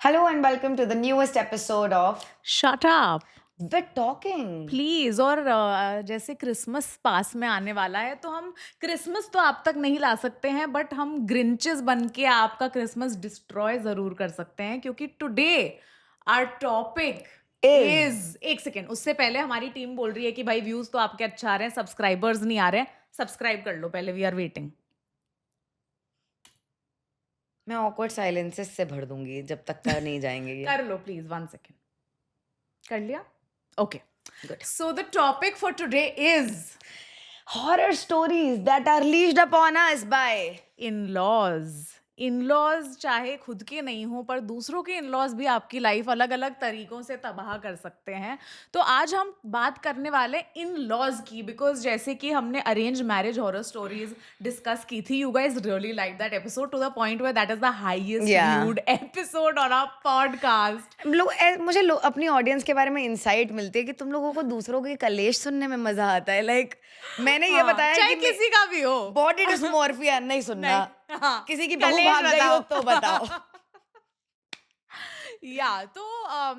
Hello and welcome to the newest episode of shut up We're Talking. Please. और जैसे Christmas पास में आने वाला है तो हम क्रिसमस तो आप तक नहीं ला सकते हैं, बट हम ग्रिंचेस बन के आपका क्रिसमस डिस्ट्रॉय जरूर कर सकते हैं, क्योंकि today our topic Is is, एक सेकेंड, उससे पहले हमारी टीम बोल रही है कि भाई व्यूज तो आपके अच्छा आ रहे हैं, सब्सक्राइबर्स नहीं आ रहे हैं। सब्सक्राइब कर लो पहले, वी आर वेटिंग। मैं awkward silences से भर दूंगी जब तक का नहीं जाएंगे ये. कर लो प्लीज, 1 सेकेंड। कर लिया? Okay. Good. So the topic for today is Horror stories that are leashed upon us by in-laws. In-laws चाहे खुद के नहीं हो, पर दूसरों के इन-लॉज भी आपकी लाइफ अलग अलग तरीकों से तबाह कर सकते हैं। तो आज हम बात करने वाले इन-लॉज की, बिकॉज जैसे कि हमने arrange marriage horror stories discuss की थी, you guys really like that episode to the point where that is the highest Yeah. Viewed episode on our podcast. मुझे अपनी ऑडियंस के बारे में इंसाइट मिलती है कि तुम लोगों को दूसरों की कलेश सुनने में मजा आता है. लाइक मैंने ये बताया चाहे कि किसी का भी हो। बॉडी डिस्मॉर्फिया नहीं सुनना. हाँ, किसी की बहू कलेश भाग गई हो बताओ। तो बताओ. या तो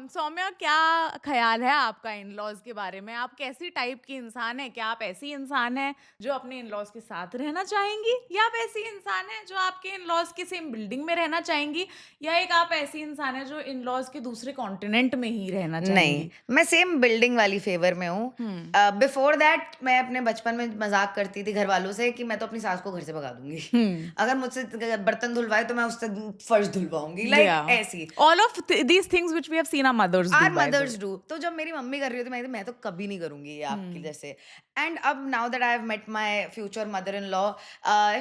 सौम्या, क्या ख्याल है आपका इन लॉज के बारे में? आप कैसी टाइप की इंसान है? क्या आप ऐसी इंसान है जो अपने इन लॉज के साथ रहना चाहेंगी, या आप ऐसी इंसान है जो आपके इन लॉज की सेम बिल्डिंग में रहना चाहेंगी, या एक आप ऐसी इंसान है जो इन लॉज के दूसरे कॉन्टिनेंट में ही रहना नहीं, चाहेंगी? मैं सेम बिल्डिंग वाली फेवर में हूँ. बिफोर दैट मैं अपने बचपन में मजाक करती थी घर वालों से कि मैं तो अपनी सास को घर से भगा दूंगी. अगर मुझसे बर्तन धुलवाए तो मैं उससे फर्श धुलवाऊंगी. लाइक ऐसी all of these things which we have seen our mothers do, are by the mothers way. Do. तो जब मेरी मम्मी कर रही होती मैं तो कभी नहीं करूंगी ये आपकी जैसे. एंड अब now that I have met my future mother in law,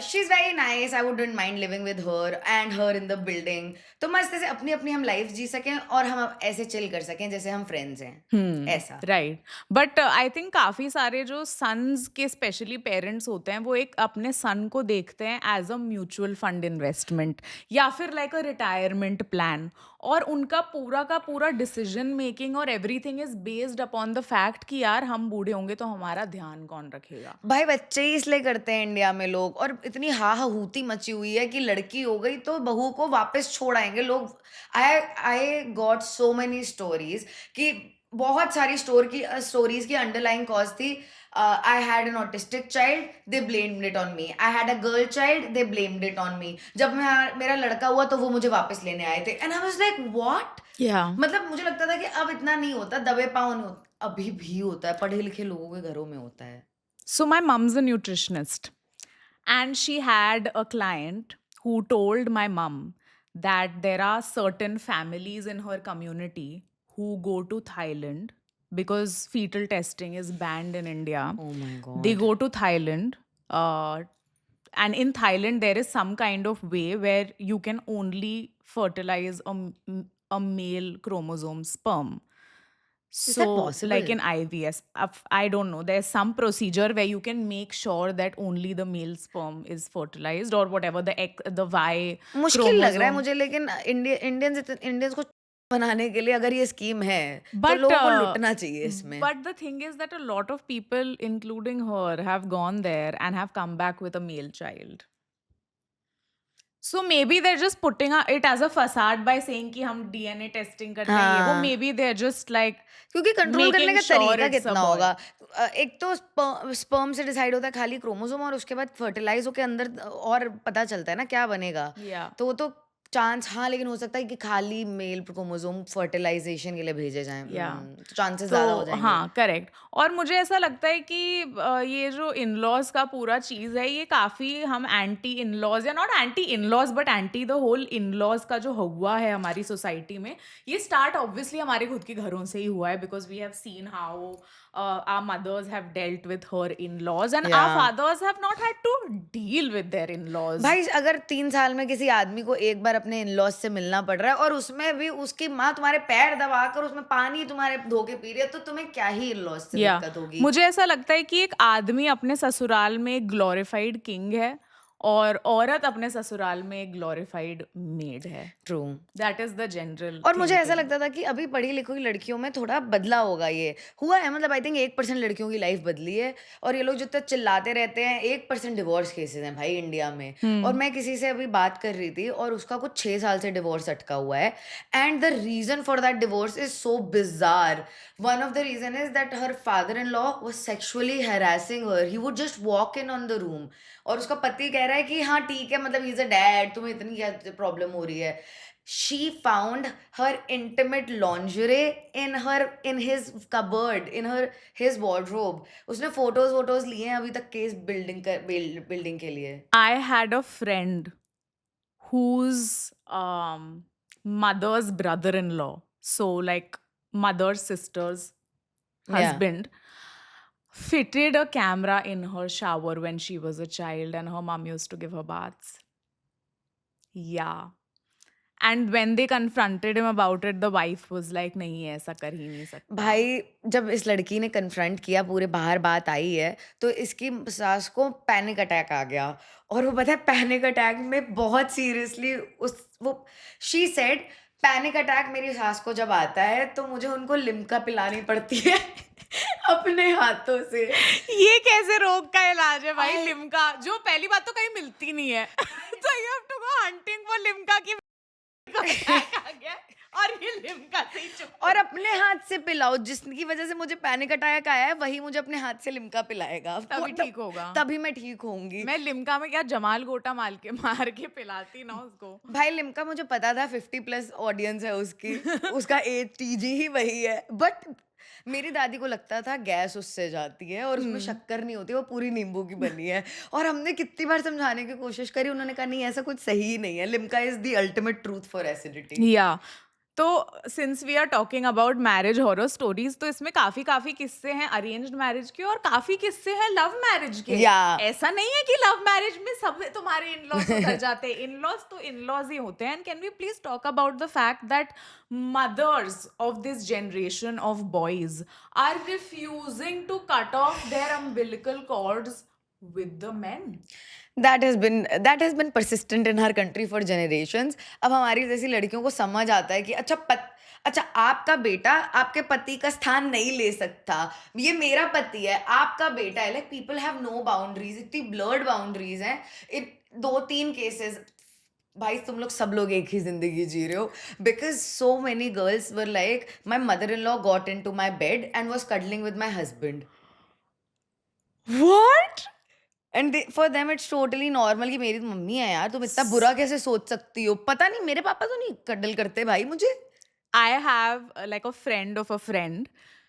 she is very nice. I wouldn't mind living with her and her in the building. तो मस्त से अपनी अपनी हम लाइफ जी सकें और हम ऐसे चिल कर सकें जैसे हम फ्रेंड्स हैं. ऐसा. राइट। बट आई थिंक काफी सारे जो सन्स के स्पेशली पेरेंट्स होते हैं, वो एक अपने सन को देखते हैं as a mutual fund investment, या फिर लाइक अ रिटायरमेंट प्लान, और उनका पूरा का पूरा डिसीजन मेकिंग और everything is based upon the fact कि यार हम बूढ़े होंगे तो हमारा ध्यान कौन रखेगा। भाई बच्चे ही इसलिए करते हैं इंडिया में लोग. और इतनी हाहूती मची हुई है कि लड़की हो गई तो बहू को वापस छोड़ आएंगे लोग. I got so many stories कि बहुत सारी स्टोरीज की अंडरलाइंग कॉज थी. I had an autistic child, they blamed it on me. I had a girl child, they blamed it on me. जब मेरा लड़का हुआ तो वो मुझे वापस लेने आए थे. And I was like what. या मतलब मुझे लगता था कि अब इतना नहीं होता, दबे पाँव नहीं होता. अभी भी होता है, पढ़े लिखे लोगों के घरों में होता है. So my mom's a nutritionist, and she had a client who told my mom that there are certain families in her community who go to Thailand because fetal testing is banned in India. Oh my They God. go to Thailand, and in Thailand there is some kind of way where you can only fertilize a male chromosome sperm. Is So, that possible? like in IVS, I don't know. There's some procedure where you can make sure that only the male sperm is fertilized, or whatever the Y मुश्किल लग रहा है chromosome. मुझे, लेकिन Indians को बनाने के लिए अगर ये स्कीम है तो But लोगों को लुटना चाहिए इसमें. but the thing is that a lot of people, including her, have gone there and have come back with a male child. So maybe they're just putting it as a facade by saying कि हम DNA testing करते हैं ये वो. हाँ. Maybe they're just like क्योंकि control करने making का sure तरीका it's a कितना boy. होगा. एक तो स्पर्म से डिसाइड होता है खाली क्रोमोसोम, और उसके बाद फर्टिलाइज होके अंदर और पता चलता है ना क्या बनेगा. Yeah. तो वो तो चांस, हाँ, लेकिन हो सकता है कि खाली मेल क्रोमोसोम फर्टिलाइजेशन के लिए भेजे जाएं. Yeah. तो चांसेस ज्यादा हो तो जाएंगे. हाँ, करेक्ट। और मुझे ऐसा लगता है कि ये जो इन लॉज का पूरा चीज़ है, ये काफ़ी हम एंटी इन लॉज, या not anti in laws but anti the whole in laws का जो हुआ है हमारी सोसाइटी में, ये स्टार्ट ऑब्वियसली हमारे खुद के घरों से ही हुआ है, because we have seen how our mothers have dealt with her in-laws, and our Yeah. fathers have not had to deal with their in-laws. भाई अगर 3 साल में किसी आदमी को एक बार अपने इन-लॉज से मिलना पड़ रहा है, और उसमें भी उसकी माँ तुम्हारे पैर दबाकर उसमें पानी तुम्हारे धो के पी रही है, तो तुम्हें क्या ही इन-लॉज से या दिक्कत होगी. मुझे ऐसा लगता है कि एक आदमी अपने ससुराल में एक ग्लोरिफाइड किंग है, और औरत अपने ससुराल में एक ग्लोरिफाइड मेड है। True. That is the general और मुझे ऐसा थिंकिंग। लगता था कि अभी पढ़ी लिखी लड़कियों में थोड़ा बदला होगा ये। हुआ है मतलब आई थिंक 1% लड़कियों की लाइफ़ बदली है और ये लोग जो इतना चिल्लाते रहते हैं 1% डिवोर्स केसेज़ हैं भाई इंडिया में। और हुँ। मैं किसी से अभी बात कर रही थी और उसका कुछ 6 साल से डिवोर्स अटका हुआ है and the reason for that divorce is so bizarre. One of the reason is that her father in law was sexually harassing her. He would just walk in on the room और उसका पति कह रहा है कि हाँ ठीक है मतलब ही इज़ अ डैड, तुम्हें इतनी क्या प्रॉब्लम हो रही है। She found her intimate lingerie in his cupboard, in his wardrobe. उसने फोटोज वोटोज लिए हैं अभी तक केस बिल्डिंग के लिए। I had a friend whose mother's brother-in-law, so like mother's sister's Yeah. husband, fitted a camera in her shower when she was a child and her mom used to give her baths. Yeah. And when they confronted him about it, the wife was like, नहीं ऐसा कर ही नहीं सकता. भाई जब इस लड़की ने कन्फ्रंट किया पूरे बाहर बात आई है तो इसकी सास को पैनिक अटैक आ गया और वो पता है पैनिक अटैक में बहुत सीरियसली उस वो शी सेड पैनिक अटैक मेरी सास को जब आता है तो मुझे उनको लिम्का पिलानी पड़ती है अपने हाथों से। ये कैसे रोग का इलाज है भाई I- लिम्का, जो पहली बात तो कहीं मिलती नहीं है। तो you have to go hunting for Limca की attack आ गया और ये लिम्का से ही चुप। और अपने हाथ से पिलाओ जिसकी वजह से मुझे पैनिक अटैक आया है वही मुझे अपने हाथ से लिम्का पिलाएगा तभी ठीक होगा। तभी मैं ठीक होऊंगी। मैं लिम्का में क्या जमाल गोटा मार के पिलाती ना उसको। भाई लिम्का मुझे पता था 50+ ऑडियंस है उसकी उसका एज टीजी ही वही है बट मेरी दादी को लगता था गैस उससे जाती है और उसमें शक्कर नहीं होती वो पूरी नींबू की बनी है और हमने कितनी बार समझाने की कोशिश करी उन्होंने कहा नहीं ऐसा कुछ सही ही नहीं है Limca is the ultimate truth for acidity. या तो since we are talking about marriage horror stories, तो इसमें काफी काफी किस्से हैं अरेंज्ड मैरिज के और काफी किस्से हैं लव मैरिज के। Yeah. ऐसा नहीं है कि लव मैरिज में सब तुम्हारे इन लॉज उतर जाते हैं। इन लॉज तो इन लॉज ही होते हैं। And can we please talk about the fact that mothers of this generation of boys are refusing to cut off their umbilical cords with the men. That has been persistent in our country for generations. अब हमारी जैसी लड़कियों को समझ आता है कि अच्छा आपका बेटा आपके पति का स्थान नहीं ले सकता ये मेरा पति है आपका बेटा है like people have no boundaries इतनी ब्लर्ड बाउंड्रीज हैं। 2-3 केसेस भाई तुम लोग सब लोग एक ही जिंदगी जी रहे हो because so many girls were like my mother in law got into my bed and was cuddling with my husband What? And for them it's totally normal कि मेरी तो मम्मी है यार तुम इतना बुरा कैसे सोच सकती हो। पता नहीं मेरे पापा तो नहीं कडल करते भाई मुझे। I have like a friend of a friend.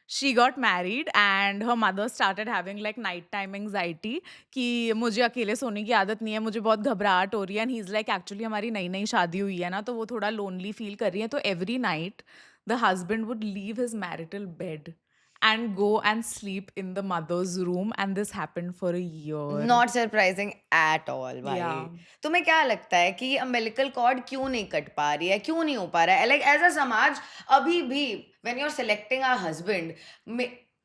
She got married and her mother started having like nighttime anxiety कि मुझे अकेले सोने की आदत नहीं है, मुझे बहुत घबराहट हो रही है। And he's like actually हमारी नई नई शादी हुई है ना तो वो थोड़ा lonely feel कर रही है। तो every night the husband would leave his marital bed and go and sleep in the mother's room and this happened for a year. Not surprising at all भाई। Yeah. तुम्हें क्या लगता है कि अम्बिलिकल कॉर्ड क्यों नहीं कट पा रही है क्यों नहीं हो पा रहा है लाइक एज अ समाज अभी भी when you are selecting a husband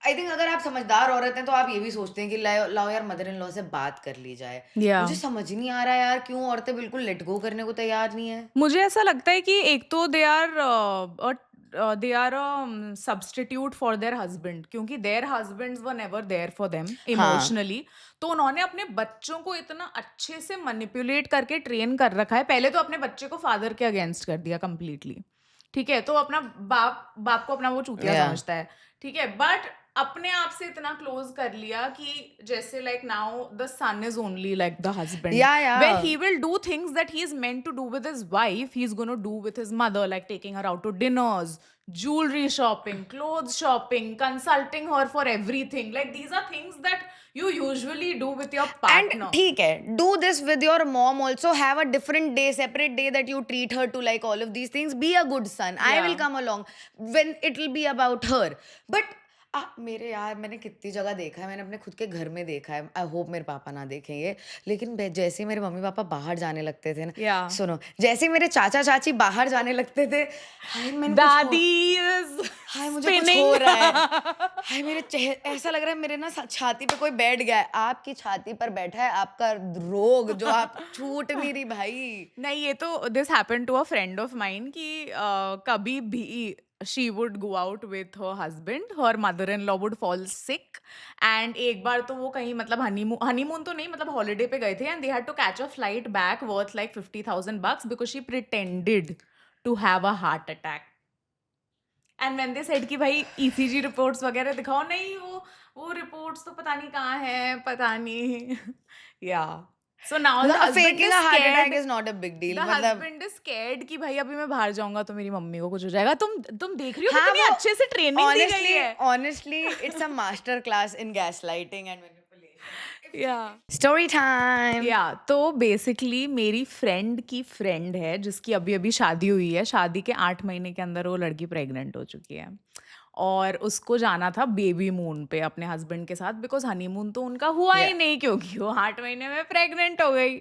I think अगर आप समझदार औरत हैं तो आप ये भी सोचते हैं कि लाओ यार मदर इन लॉ से बात कर ली जाए। Yeah. मुझे समझ ही नहीं आ रहा यार क्यों औरतें बिल्कुल लेट गो करने को तैयार नहीं है। मुझे ऐसा लगता है कि एक तो they are substitute for their husband क्योंकि their husbands were never there for them emotionally. तो उन्होंने अपने बच्चों को इतना अच्छे से मैनिपुलेट करके ट्रेन कर रखा है। पहले तो अपने बच्चे को फादर के अगेंस्ट कर दिया कंप्लीटली, ठीक है। तो अपना बाप को अपना वो चूतिया Yeah. समझता है, ठीक है। बट अपने आप से इतना क्लोज कर लिया कि जैसे like now the son is only like the husband Yeah. where he will do things that he is meant to do with his wife, he's going to do with his mother, like taking her out to dinners, jewelry shopping, clothes shopping, consulting her for everything. Like these are things that you usually do with your And partner. ठीक है, do this with your mom also. Have a different day, separate day that you treat her to like all of these things. Be a good son. I will Yeah. come along when it will be about her. But मेरे यार मैंने कितनी जगह देखा है, मैंने अपने खुद के घर में देखा है, आई होप मेरे पापा ना देखें ये, लेकिन जैसे ही मेरे मम्मी पापा बाहर जाने लगते थे ना, या सुनो, जैसे ही मेरे चाचा चाची बाहर जाने लगते थे, हाय मैंने कुछ हो, दादी इज हाय मुझे कुछ हो स्पिनिंग रहा है, हाय मेरे चेहरे ऐसा लग रहा है मेरे ना छाती पे कोई बैठ गया है, आपकी छाती पर बैठा है आपका रोग जो आप छूट नहीं रही भाई। नहीं, ये तो this happened to a friend of mine कि कभी भी she would go out with her husband, her mother in law would fall sick, and एक बार तो वो कहीं मतलब हनीमून हनीमून तो नहीं मतलब हॉलिडे पे गए थे, and they had to catch a flight back worth like $50,000 because she pretended to have a heart attack, and when they said कि भाई ईसीजी रिपोर्ट्स वगैरह दिखाओ, नहीं वो रिपोर्ट्स तो पता नहीं कहाँ है, पता नहीं या सो नाउ द मतलब husband faking is a heart attack scared, is not a big deal, the मतलब हस्बैंड इज स्कैर्ड कि भाई अभी मैं बाहर जाऊंगा तो मेरी मम्मी को कुछ हो जाएगा, तुम देख रही हो हाँ, कितनी वो अच्छे से ट्रेनिंग दी गई ऑनेस्टली है। Honestly it's a master class in gaslighting and या मैनिपुलेशन। Story time. या तो बेसिकली मेरी फ्रेंड की फ्रेंड है जिसकी अभी अभी शादी हुई है, शादी के 8 महीने के अंदर वो लड़की प्रेग्नेंट हो चुकी है, और उसको जाना था बेबी मून पे अपने हस्बैंड के साथ, बिकॉज हनीमून तो उनका हुआ या ही नहीं क्योंकि वो 8 महीने में प्रेग्नेंट हो गई।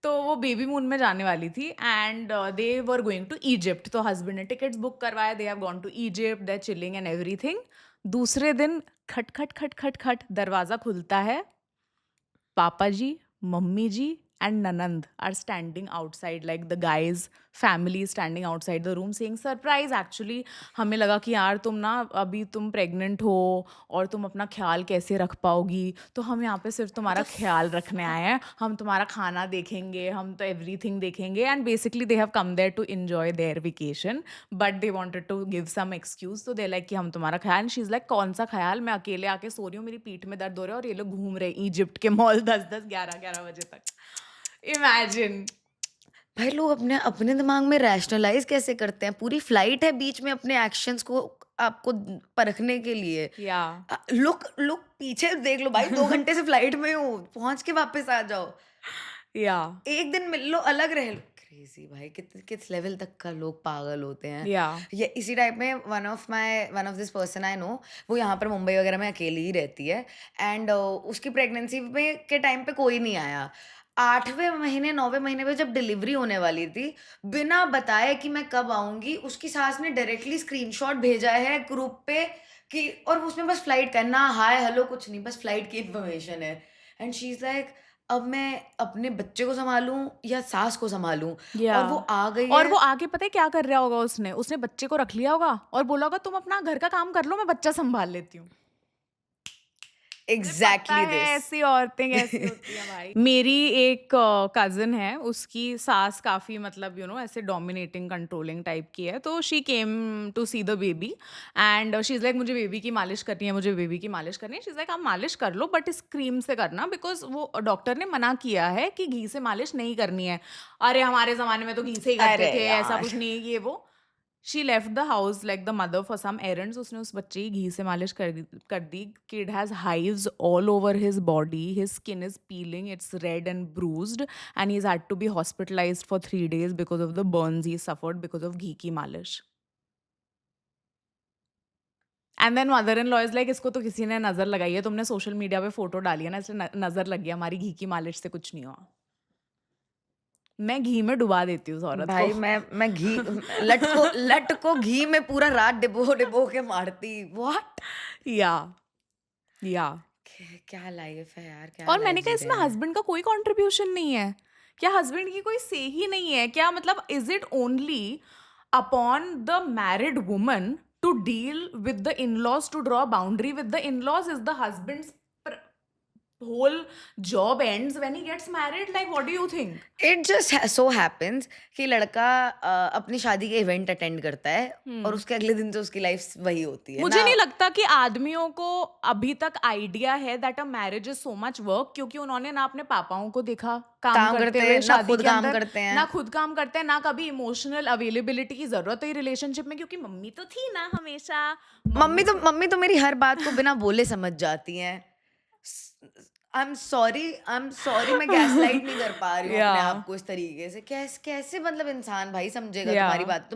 तो वो बेबी मून में जाने वाली थी, and they were going to Egypt, तो हस्बैंड ने टिकट्स बुक करवाया, they have gone to Egypt, they chilling and everything. दूसरे दिन खट खट खट खट खट दरवाजा खुलता है, पापा जी, मम्मी जी and Nanand are standing outside, like the guy's family is standing outside the room saying surprise, actually हमें लगा कि यार तुम ना अभी तुम प्रेग्नेंट हो और तुम अपना ख्याल कैसे रख पाओगी, तो हम यहाँ पे सिर्फ तुम्हारा ख्याल रखने आए हैं, हम तुम्हारा खाना देखेंगे, हम तो एवरीथिंग देखेंगे, and basically they have come there to enjoy their vacation, but they wanted to give some excuse, तो दे लाइक कि हम तुम्हारा ख्याल, शी इज लाइक कौन सा ख्याल, मैं अकेले आके सो रही हूँ, मेरी पीठ में दर्द हो रहा है और ये लोग घूम रहे हैं इजिप्ट के मॉल 10-10 11-11 बजे तक। इमेजिन। भाई लोग अपने अपने दिमाग में रैशनलाइज कैसे करते हैं, पूरी फ्लाइट है बीच में अपने एक्शंस को आपको परखने के लिए। या लुक लुक पीछे देख लो भाई, 2 घंटे से फ्लाइट में हूँ, पहुंच के वापस आ जाओ, या एक दिन मिल लो, अलग रह लो। क्रेजी भाई, किस लेवल तक का लोग पागल होते हैं। या ये इसी टाइप में one of this person I know, वो यहाँ पर मुंबई वगैरह में अकेली ही रहती है, एंड उसकी प्रेगनेंसी में के टाइम पे कोई नहीं आया, 8वें महीने 9वें महीने में जब डिलीवरी होने वाली थी, बिना बताए कि मैं कब आऊंगी, उसकी सास ने डायरेक्टली स्क्रीनशॉट भेजा है ग्रुप पे कि, और उसमें बस फ्लाइट का ना हाय हेलो कुछ नहीं, बस फ्लाइट की इन्फॉर्मेशन है, एंड शी इज लाइक अब मैं अपने बच्चे को सँभालूँ या सास को सँभालूँ? या और वो आ गई और है। वो आगे पता है क्या कर रहा होगा, उसने बच्चे को रख लिया होगा और बोला होगा तुम अपना घर का काम कर लो, मैं बच्चा संभाल लेती हूँ। मुझे पता एग्ज़ैक्टली है दिस। ऐसी औरतें कैसी होती हैं भाई। मेरी एक कज़िन है, उसकी सास काफ़ी मतलब ऐसे डोमिनेटिंग कंट्रोलिंग टाइप की है, तो she came to see the baby, and she is like मुझे बेबी की मालिश करनी है, मुझे बेबी की मालिश करनी है। शी इज़ लाइक आप मालिश कर लो बट इस क्रीम से करना, बिकॉज़ वो डॉक्टर ने मना किया है कि घी से मालिश नहीं करनी है। अरे हमारे ज़माने में तो घी से ही करते अरे थे, ऐसा यार! कुछ नहीं है ये वो। She left the house like the mother for some errands, उसने उस बच्चे की घी से मालिश कर दी। Kid has hives all over his body, his skin is peeling, it's red and bruised, and he is had to be hospitalised for 3 days because of the burns he suffered because of घी की मालिश। And then mother in law is like इसको तो किसी ने नजर लगाई है, तुमने सोशल मीडिया पे फोटो डाली है ना, इसलिए नजर लग गया, हमारी घी की मालिश से कुछ नहीं हुआ। मैं घी में डुबा देती हूँ उस औरत को। भाई मैं घी लट को घी में पूरा रात डिबो-डिबो के मारती। व्हाट? या या क्या लाइफ़ है यार, क्या और मैंने लाइफ़ कहा जी रहे इसमें हैं। हस्बैंड का कोई कंट्रीब्यूशन नहीं है क्या, हस्बैंड की कोई से ही नहीं है क्या, मतलब is it only upon the married woman to deal with the in laws, to draw boundary with the in laws, is the husbands whole job ends when he gets married, like what do you think? It just so happens कि लड़का अपनी शादी के event attend करता है और हम्म उसके अगले दिन से उसकी लाइफ वही होती है मुझे ना। नहीं लगता कि आदमियों को अभी तक आइडिया है that a marriage is so much work, क्योंकि उन्होंने ना अपने पापाओं को देखा काम काम करते करते हुए हैं ना, शादी खुद के काम अंदर, करते ना हैं। खुद काम करते हैं, ना कभी इमोशनल अवेलेबिलिटी की जरूरत हुई रिलेशनशिप में, क्योंकि मम्मी तो थी ना हमेशा, मम्मी तो मम्मी तो मेरी हर बात को बिना बोले समझ जाती हैं। आई एम सॉरी मैं गैसलाइट नहीं कर पा रही हूँ या अपने आप को इस तरीके से। कैसे मतलब इंसान भाई समझेगा या तुम्हारी बात?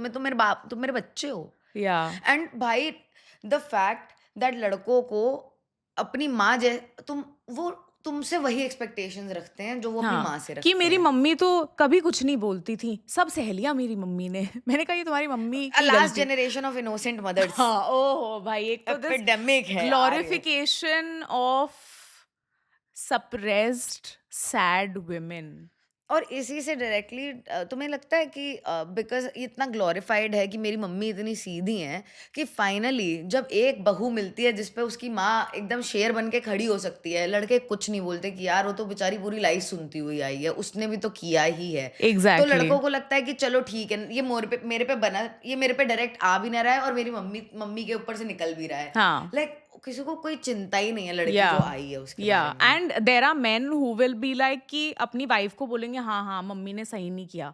तुम मेरे बच्चे हो। या एंड भाई द फैक्ट दैट लड़कों को अपनी माँ जै वो तुमसे वही एक्सपेक्टेशंस रखते हैं जो वो अपनी हाँ, माँ से कि रखते मेरी हैं। मम्मी तो कभी कुछ नहीं बोलती थी, सब सहेलियाँ मेरी मम्मी ने। मैंने कहा ये तुम्हारी मम्मी की लास्ट गलती। जनरेशन ऑफ इनोसेंट मदर्स हाँ, ओहो भाई एक तो दिस एपिडेमिक है यार ये। Glorification of suppressed sad women. और इसी से डायरेक्टली तुम्हें लगता है कि बिकॉज़ इतना ग्लोरीफाइड है कि मेरी मम्मी इतनी सीधी हैं कि फाइनली जब एक बहू मिलती है जिस पे उसकी माँ एकदम शेर बन के खड़ी हो सकती है, लड़के कुछ नहीं बोलते कि यार वो तो बेचारी पूरी लाइफ सुनती हुई आई है, उसने भी तो किया ही है। तो एग्ज़ैक्टली। लड़कों को लगता है कि चलो ठीक है, ये मेरे पे डायरेक्ट आ भी ना रहा है और मेरी मम्मी मम्मी के ऊपर से निकल भी रहा है। हाँ। लाइक किसी को कोई चिंता ही नहीं है लड़की जो या आई है उसके या बारे में। And there are men who will be like कि अपनी वाइफ को बोलेंगे हाँ हाँ मम्मी ने सही नहीं किया,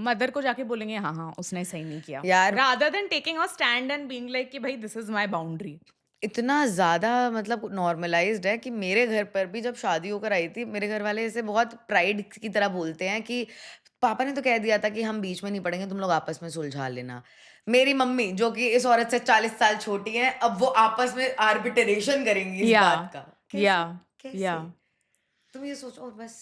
मदर को जाके बोलेंगे हाँ हाँ उसने सही नहीं किया, यार rather than taking a stand and being like कि भाई दिस इज माय बाउंड्री। इतना ज़्यादा मतलब नॉर्मलाइज़्ड है कि मेरे घर पर भी जब शादी होकर आई थी, मेरे घर वाले इसे बहुत प्राइड की तरह बोलते हैं कि पापा ने तो कह दिया था कि हम बीच में नहीं पड़ेंगे, तुम लोग आपस में सुलझा लेना। मेरी मम्मी जो कि इस औरत से 40 साल छोटी हैं, अब वो आपस में आर्बिट्रेशन करेंगी इस या बात का। या कैसे? या कैसे? तुम ये सोचो और बस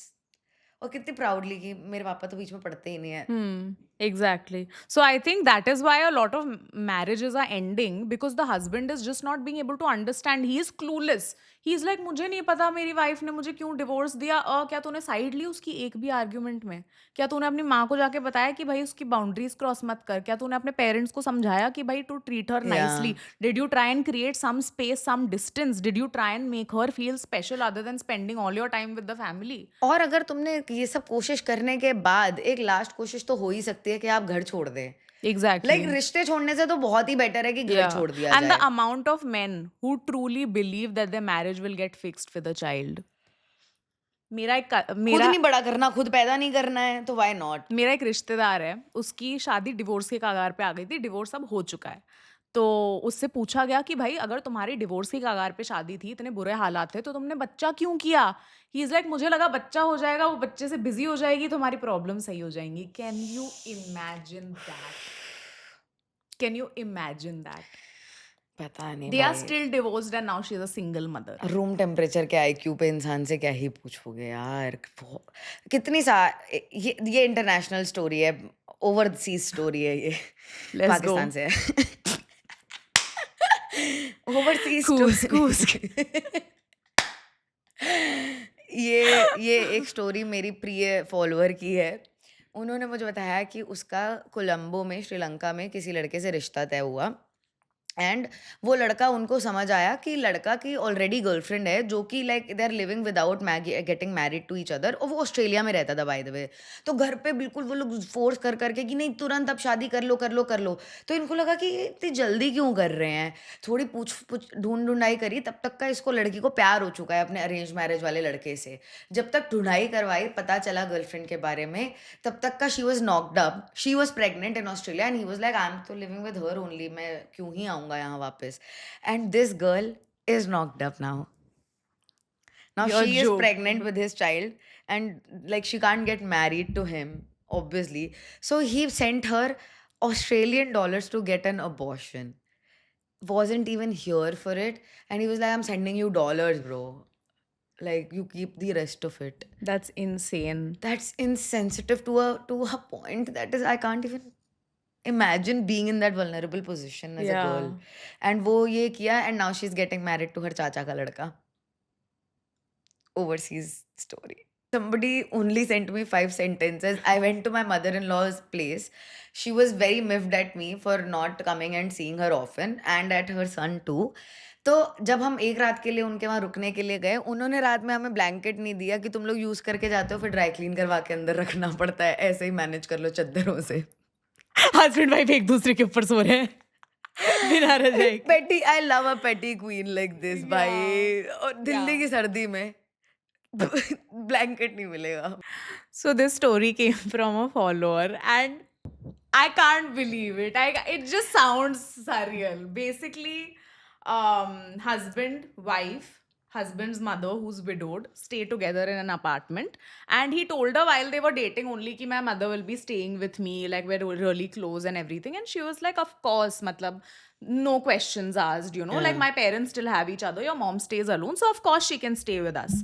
और कितनी प्राउडली कि मेरे पापा तो बीच में पड़ते ही नहीं है। Exactly. So I think that is why a lot of marriages are ending because the husband is just not being able to understand. He is clueless. He is like मुझे नहीं पता मेरी वाइफ ने मुझे क्यों डिवोर्स दिया। क्या तूने साइड ली उसकी एक भी आर्ग्यूमेंट में? क्या तूने अपनी माँ को जाके बताया कि भाई उसकी बाउंड्रीज क्रॉस मत कर? क्या तूने अपने पेरेंट्स को समझाया कि भाई टू ट्रीट हर या nicely? Did you try and create some space, some distance? Did you try and make her feel special other than spending all your time with the family? और अगर तुमने ये सब कोशिश करने के बाद एक लास्ट कोशिश तो हो ही सकती है कि आप घर छोड़ दें। Like Exactly. रिश्ते छोड़ने से तो बहुत ही बेटर है कि घर Yeah, छोड़ दिया and the जाए। amount of men who truly believe that their marriage will get fixed with a child. मेरा एक खुद मेरा नहीं बड़ा करना, खुद पैदा नहीं करना है तो व्हाई नॉट? मेरा एक रिश्तेदार है, उसकी शादी डिवोर्स के कगार पे आ गई थी, डिवोर्स अब हो चुका है। तो उससे पूछा गया कि भाई अगर तुम्हारी डिवोर्स की कगार पे शादी थी, इतने बुरे हालात थे, तो तुमने बच्चा क्यों किया? ही इज़ लाइक मुझे लगा बच्चा हो जाएगा, वो बच्चे से बिज़ी हो जाएगी, तो हमारी प्रॉब्लम सही हो जाएँगी। Can you imagine that? Can you imagine that? पता नहीं They are भाई। still divorced and now she is a single mother. Room temperature के आईक्यू पे इंसान से क्या ही पूछोगे यार। कितनी सा ये इंटरनेशनल स्टोरी है, ओवरसीज स्टोरी है ये। Let's Pakistan go. से है। Overseas Coos, coos. स्टोरी। ये एक स्टोरी मेरी प्रिय फॉलोअर की है। उन्होंने मुझे बताया कि उसका कोलंबो में श्रीलंका में किसी लड़के से रिश्ता तय हुआ एंड वो लड़का उनको समझ आया कि लड़का की ऑलरेडी गर्लफ्रेंड है जो कि like they are living without getting married to each other और वो ऑस्ट्रेलिया में रहता था बाय द वे। तो घर पे बिल्कुल वो लोग फोर्स कर करके कि नहीं तुरंत अब शादी कर लो कर लो कर लो। तो इनको लगा कि ये इतनी जल्दी क्यों कर रहे हैं। थोड़ी पूछ पूछ ढूंढाई करी तब तक का इसको लड़की को प्यार हो चुका है अपने अरेंज मैरिज वाले लड़के से। जब तक ढूंढाई करवाई पता चला गर्लफ्रेंड के बारे में तब तक का she was knocked up, she was pregnant in Australia and he was like I am तो लिविंग विद हर ओनली, मैं क्यों ही आऊँगा यहाँ वापस। And this girl is knocked up now. Now You're she is joking. pregnant with his child and like she can't get married to him, obviously. So he sent her Australian dollars to get an abortion. Wasn't even here for it. And he was like, I'm sending you dollars, bro. Like you keep the rest of it. That's insane. That's insensitive to a point that is I can't even imagine being in that vulnerable position as a girl. Yeah. And वो ये किया and now she's getting married to her चाचा का लड़का. Overseas story. Somebody only sent me 5 sentences. I went to my mother-in-law's place. She was very miffed at me for not coming and seeing her often and at her son too. तो जब हम एक रात के लिए उनके वहाँ रुकने के लिए गए, उन्होंने रात में हमें ब्लैंकेट नहीं दिया कि तुम लोग यूज़ करके जाते हो फिर ड्राई क्लीन करवा के अंदर रखना पड़ता है, ऐसे ही मैनेज कर लो चद्दरों से। हस्बैंड वाइफ एक दूसरे के ऊपर सो रहे हैं बिना रजाई के। पेटी आई लव अ पेटी क्वीन लाइक दिस भाई। और दिल्ली Yeah. की सर्दी में ब्लैंकेट नहीं मिलेगा। So this story came from a follower and I can't believe it. It just sounds surreal. Basically, husband, wife, husband's mother, who's widowed, stay together in an apartment. And he told her while they were dating only ki my mother will be staying with me, like we're really close and everything. And she was like, of course, matlab, no questions asked, you know, like Yeah. my parents still have each other, your mom stays alone, so of course she can stay with us.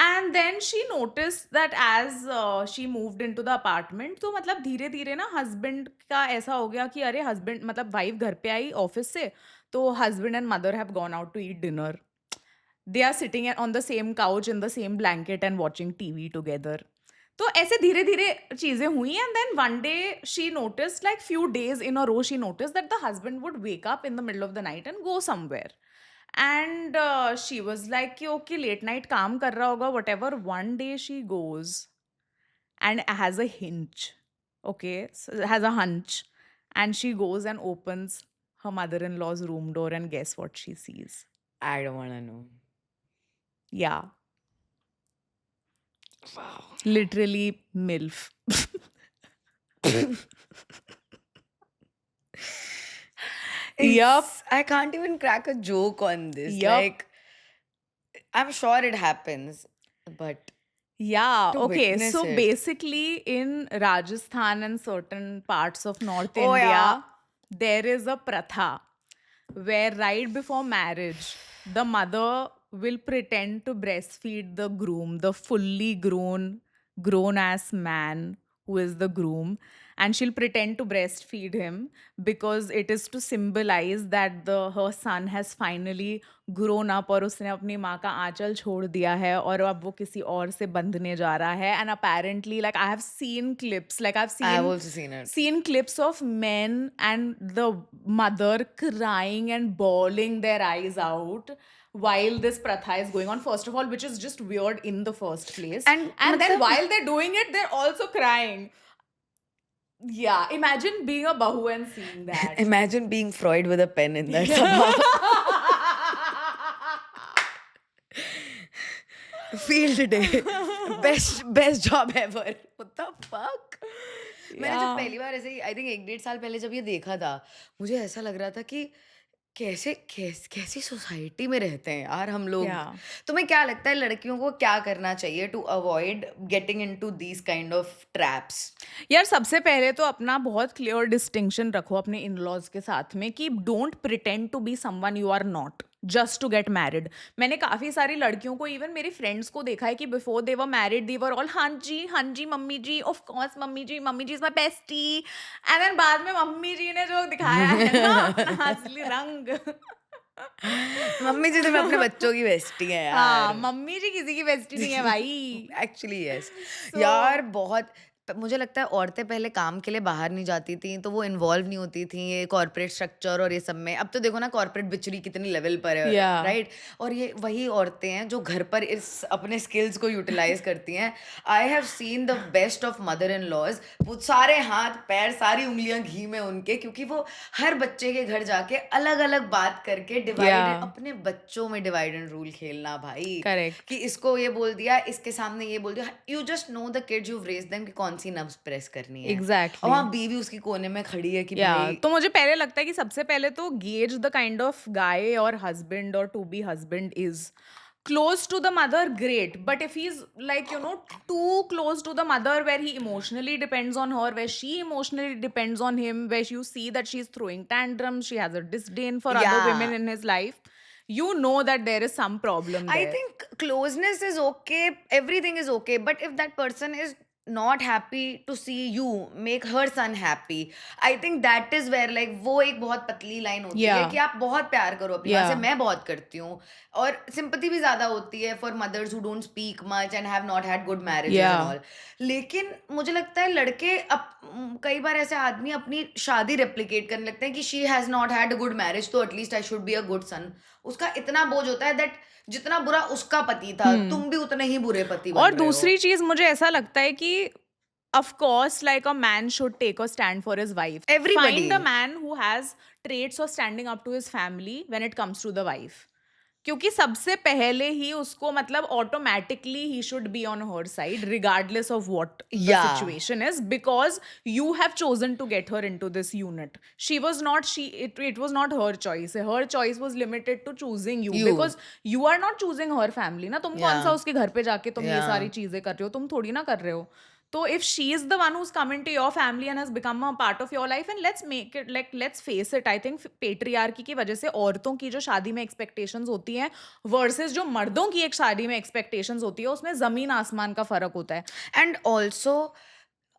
And then she noticed that as she moved into the apartment, तो मतलब धीरे धीरे ना husband का ऐसा हो गया कि अरे हस्बैंड मतलब वाइफ घर पे आई ऑफिस से, तो husband and mother have gone out to eat dinner. They are sitting on the same couch in the same blanket and watching TV together. तो ऐसे धीरे धीरे चीजें हुई. And then one day she noticed, like few days in a row, she noticed that the husband would wake up in the middle of the night and go somewhere. And she was like कि okay, late night काम कर रहा होगा, whatever. One day she goes and has a hinge, okay, so has a hunch, and she goes and opens her mother-in-law's room door, and guess what she sees? I don't want to know. Yeah, Wow. literally MILF. Yup. I can't even crack a joke on this. Yup. Like, I'm sure it happens, but Yeah, to okay. witness So it. basically, in Rajasthan and certain parts of North Oh, India, yeah. there is a pratha where right before marriage, the mother will pretend to breastfeed the groom, the fully grown ass man who is the groom, and she'll pretend to breastfeed him because it is to symbolize that her son has finally grown up और उसने अपनी माँ का आंचल छोड़ दिया है और अब वो किसी और से बंधने जा रहा है. And apparently, like I have seen clips, like I've I have seen also seen it. seen clips of men and the mother crying and bawling their eyes out while this pratha is going on, first of all, which is just weird in the first place. And then matlab- while they're doing it, they're also crying. Yeah, imagine being a bahu and seeing that. Imagine being Freud with a pen in that sabha. Field day. Best job ever. What the fuck? मैंने जब Yeah. पहली बार ऐसे I think 1-1.5 साल पहले जब ये देखा था, मुझे ऐसा लग रहा था कि कैसी सोसाइटी में रहते हैं यार हम लोग. Yeah. तुम्हें क्या लगता है लड़कियों को क्या करना चाहिए to avoid getting into these kind of traps? यार सबसे पहले तो अपना बहुत क्लियर डिस्टिंक्शन रखो अपने इन लॉज के साथ में कि don't pretend to be someone you are not just to get married. मैंने काफी सारी लड़कियों को, इवन मेरी फ्रेंड्स को देखा है कि before they were married they were all हाँ जी मम्मी जी, ऑफ कोर्स मम्मी जी is my bestie. And then बाद में मम्मी जी ने जो दिखाया है ना अपना असली रंग. मम्मी जी तो मैं अपने बच्चों की बेस्टी है हाँ, यार. मम्मी जी किसी की बेस्टी नहीं है भाई. Actually yes. So- यार बहुत मुझे लगता है औरतें पहले काम के लिए बाहर नहीं जाती थी तो वो इन्वॉल्व नहीं होती थी ये कॉर्पोरेट स्ट्रक्चर और ये सब में. अब तो देखो ना कॉर्पोरेट बिचड़ी कितनी लेवल पर है. Yeah. राइट. और ये वही औरतें हैं जो घर पर इस अपने स्किल्स को यूटिलाइज करती हैं. I have seen the best of mother in laws. वो सारे हाथ पैर सारी उंगलियां घी में उनके, क्योंकि वो हर बच्चे के घर जाके अलग अलग बात करके डिवाइड Yeah. अपने बच्चों में डिवाइड एंड रूल खेलना भाई. Correct. कि इसको ये बोल दिया, इसके सामने ये बोल दिया. You just know the kids you raise them कि कौन सी नब्ज प्रेस करनी है. Exactly. और वहाँ बीवी उसकी कोने में खड़ी है कि या भाई तो मुझे पहले लगता है कि सबसे पहले तो gauge the kind of guy और हस्बैंड और to be husband is close to the mother, great, but if he's like too close to the mother where he emotionally depends on her, where she emotionally depends on him, where you see that she's throwing tantrums, she has a disdain for other Yeah. women in his life, you know that there is some problem there. I think closeness is okay, everything is okay, but if that person is not happy to see you make her son happy, I think that is where like वो एक बहुत पतली line होती है Yeah. कि आप बहुत प्यार करो अपनी माँ से. Yeah. मैं बहुत करती हूँ और सिंपैथी भी ज्यादा होती है for mothers who don't speak much and have not had good marriages and Yeah. All. लेकिन मुझे लगता है लड़के कई बार ऐसे आदमी अपनी शादी रेप्लिकेट करने लगते हैं कि she has not had a good marriage तो at least I should be a good son. उसका इतना बोझ होता है दैट जितना बुरा उसका पति था तुम भी उतने ही बुरे पति बन और रहे हो. दूसरी चीज मुझे ऐसा लगता है कि of course like a man should take a stand for his wife. Everybody. Find a man who has traits of standing up to his family when it comes to the wife. क्योंकि सबसे पहले ही उसको मतलब automatically he should be on her side regardless of what the Yeah, situation is because you have chosen to get her into this unit. She was not she it was not her choice. Her choice was limited to choosing you you. because you are not choosing her family ना. तुम कौन सा Yeah, उसके घर पे जाके तुम ये yeah. सारी चीजें कर रहे हो, तुम थोड़ी ना कर रहे हो. तो if she is the one who's come into your family and has become a part of your life, and let's make it like let's face it, I think patriarchy की वजह से औरतों की जो शादी में expectations होती हैं versus जो मर्दों की एक शादी में expectations होती है, उसमें जमीन आसमान का फर्क होता है. And also,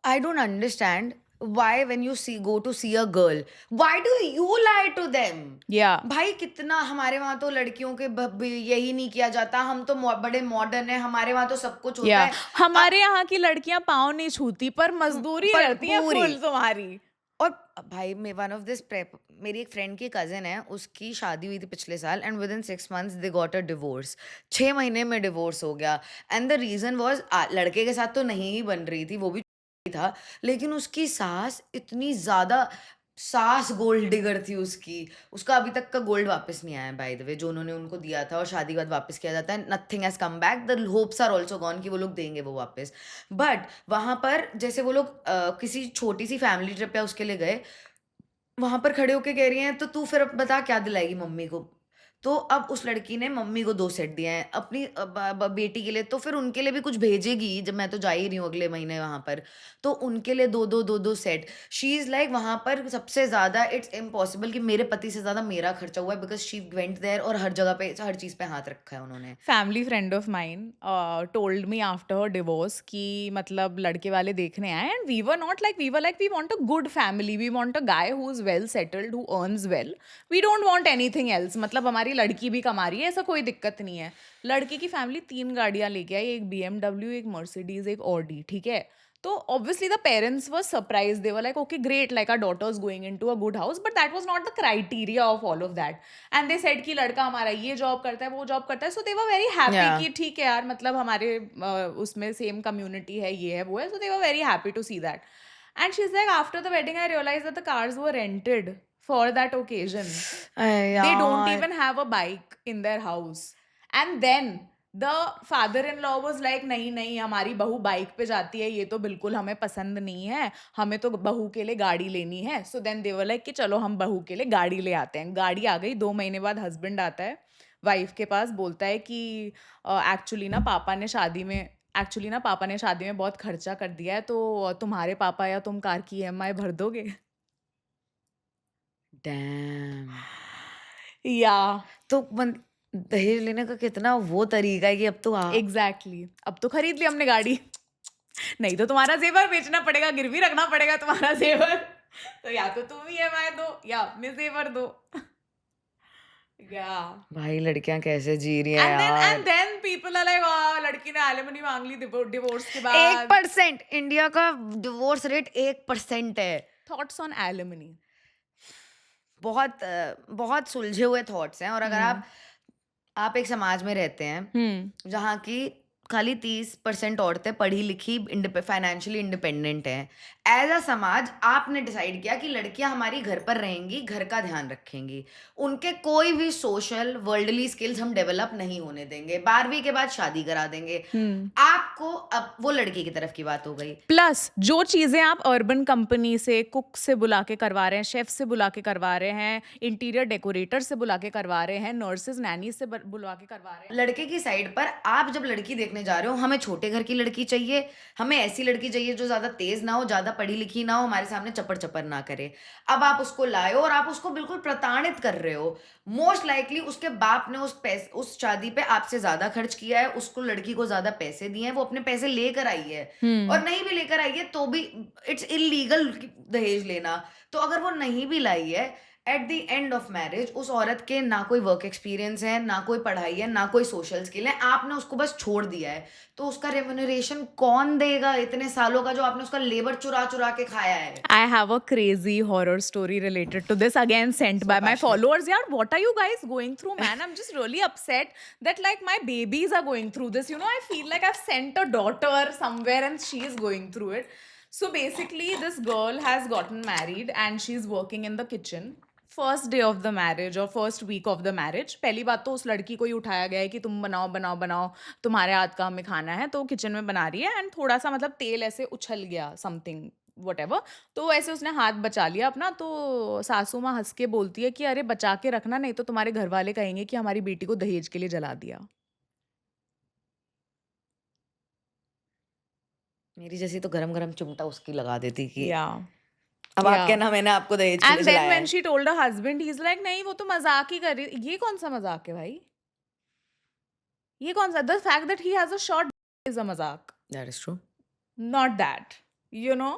I don't understand why when you go to see a girl, why do you lie to them? Yeah. भाई कितना हमारे वहाँ तो लड़कियों के यही नहीं किया जाता, हम तो बड़े मॉडर्न है, हमारे वहाँ तो सब कुछ होता या है। हमारे यहाँ की लड़कियां पाँव नहीं छूती पर मजदूरी पर करती हैं पूरी। फुल तुम्हारी. और भाई वन ऑफ दिस मेरी एक फ्रेंड की कजिन है, उसकी शादी हुई थी पिछले साल and with in 6 months they got a divorce. 6 महीने में डिवोर्स हो गया एंड द रीजन वॉज लड़के के साथ तो नहीं ही बन रही थी, वो भी था, लेकिन उसकी सास इतनी ज्यादा सास गोल्ड डिगर थी उसकी। उसका अभी तक का गोल्ड वापस नहीं आया बाय द वे, जो उन्होंने उनको दिया था और शादी के बाद वापस किया जाता है। Nothing has come back, the hopes are also gone कि वो लोग देंगे वो वापस। बट वहां पर जैसे वो लोग किसी छोटी सी फैमिली ट्रिप या उसके लिए गए, वहाँ पर खड़े होके कह रही हैं, "तो तू फिर अब बता क्या दिलाएगी मम्मी को?" तो अब उस लड़की ने मम्मी को 2 सेट दिए हैं, अपनी ब ब बेटी के लिए तो फिर उनके लिए भी कुछ भेजेगी, जब मैं तो जा ही रही हूँ अगले महीने वहाँ पर, तो उनके लिए 2-2, 2-2 सेट। शी इज़ लाइक वहाँ पर सबसे ज़्यादा इट्स इम्पॉसिबल कि मेरे पति से ज़्यादा मेरा खर्चा हुआ है बिकॉज़ शी वेंट देयर और हर जगह पे हर चीज़ पे हाथ रखा है उन्होंने। Family friend of mine told me after her divorce कि मतलब लड़के वाले देखने आए and we were like we want a good family, we want a guy who is well settled, who earns well, we don't want anything else. मतलब हमारी लड़की भी कमा रही है, ऐसा कोई दिक्कत नहीं है. लड़के की फैमिली 3 गाड़ियां लेके आई, एक BMW, एक मर्सिडीज, एक ऑडी. ठीक है. तो obviously the parents were surprised. They were like, okay, great, like our daughter's going into a good house, but that was not the criteria of all of that. And they said कि लड़का हमारा ये job करता है, वो job करता है, so they were very happy या कि ठीक है यार, मतलब हमारे उसमें सेम कम्युनिटी है, ये है, वो है, so they were very happy to see that. And she's like, after the wedding, I realized that the cars were rented for that occasion. अरे They don't यार! even have a bike in their house. And then the father-in-law was like, नहीं नहीं हमारी बहू bike पे जाती है, ये तो बिल्कुल हमें पसंद नहीं है, हमें तो बहू के लिए गाड़ी लेनी है. So then they were like कि चलो हम बहू के लिए गाड़ी ले आते हैं. गाड़ी आ गई, 2 महीने बाद हस्बैंड आता है वाइफ के पास, बोलता है कि एक्चुअली ना पापा ने शादी में बहुत खर्चा कर दिया है, तो तुम्हारे पापा या तुम कार की EMI भर दोगे? डैम! या तो दहेज लेने का कितना वो तरीका है कि अब तो एग्जैक्टली अब तो खरीद ली हमने गाड़ी. नहीं तो तुम्हारा जेवर बेचना पड़ेगा, गिरवी रखना पड़ेगा तुम्हारा जेवर. तो या तो तुम EMI दो या अपने जेवर दो. या भाई लड़कियां कैसे जी रही हैं एंड यार। देन पीपल आर लाइक लड़की ने एलिमनी मांग ली डिवोर्स के बाद. 1% इंडिया का डिवोर्स रेट 1% है। Thoughts on alimony. बहुत सुलझे हुए थॉट्स हैं। और अगर आप एक समाज में रहते हैं जहाँ की खाली 30% औरतें पढ़ी लिखी फाइनेंशियली इंडिपेंडेंट हैं, एज अ समाज आपने डिसाइड किया कि लड़कियां हमारी घर पर रहेंगी, घर का ध्यान रखेंगी, उनके कोई भी सोशल वर्ल्डली स्किल्स हम डेवलप नहीं होने देंगे, 12वीं के बाद शादी करा देंगे आपको। अब वो लड़की की तरफ की बात हो गई। प्लस जो चीजें आप अर्बन कंपनी से कुक से बुला के करवा रहे हैं, शेफ से बुला के करवा रहे हैं, इंटीरियर डेकोरेटर से बुला के करवा रहे हैं, नर्सेज नैनी से बुला के करवा रहे हैं, लड़के की साइड पर आप जब लड़की देखने जा रहे हो, हमें छोटे घर की लड़की चाहिए, हमें ऐसी लड़की चाहिए जो ज्यादा तेज ना हो, ज्यादा पढ़ी लिखी ना हो, हमारे सामने चप्पड़ चप्पड़ ना करे। अब आप उसको लाए हो और आप उसको बिल्कुल प्रताड़ित कर रहे हो। मोस्ट लाइकली उसके बाप ने उस शादी पे आपसे ज्यादा खर्च किया है, उसको लड़की को ज्यादा पैसे दिए हैं, वो अपने पैसे लेकर आई है, और नहीं भी लेकर आई है तो भी इट्स इलीगल दहेज लेना। तो अगर वो नहीं भी लाई है, at the end of marriage उस औरत के ना कोई वर्क एक्सपीरियंस है, ना कोई पढ़ाई है, ना कोई सोशल स्किल है, आपने उसको बस छोड़ दिया है, तो उसका रेम्यूनरेशन कौन देगा इतने सालों का जो आपने उसका लेबर चुरा चुरा के खाया है। I have a crazy horror story related to this, again sent by my followers. Yeah, what are you guys going through, man? I'm just really upset that like my babies are going through this. You know, I feel like I've sent a daughter somewhere and she's going through it. So basically, this girl has gotten married and she's working in the kitchen. First day of the marriage और first week of the marriage पहली बात तो उस लड़की को ही उठाया गया है कि तुम बनाओ बनाओ बनाओ, तुम्हारे हाथ का हमें खाना है, तो किचन में बना रही है एंड थोड़ा सा मतलब तेल ऐसे उछल गया समथिंग वट, तो ऐसे उसने हाथ बचा लिया अपना, तो सासू माँ हंस के बोलती है कि अरे बचा के रखना, नहीं तो तुम्हारे घर वाले कहेंगे कि हमारी बेटी को दहेज के लिए जला दिया। मेरी जैसी तो गरम-गरम चिमटा उसकी लगा देती कि या अब आप या कहना मैंने आपको दहेज के लिए एंड देन जलाया व्हेन है। She told her husband he is like नहीं वो तो मजाक ही कर रही, ये कौन सा मजाक है भाई, ये कौन सा, the fact that he has a short is a मजाक, that is true. Not that, you know,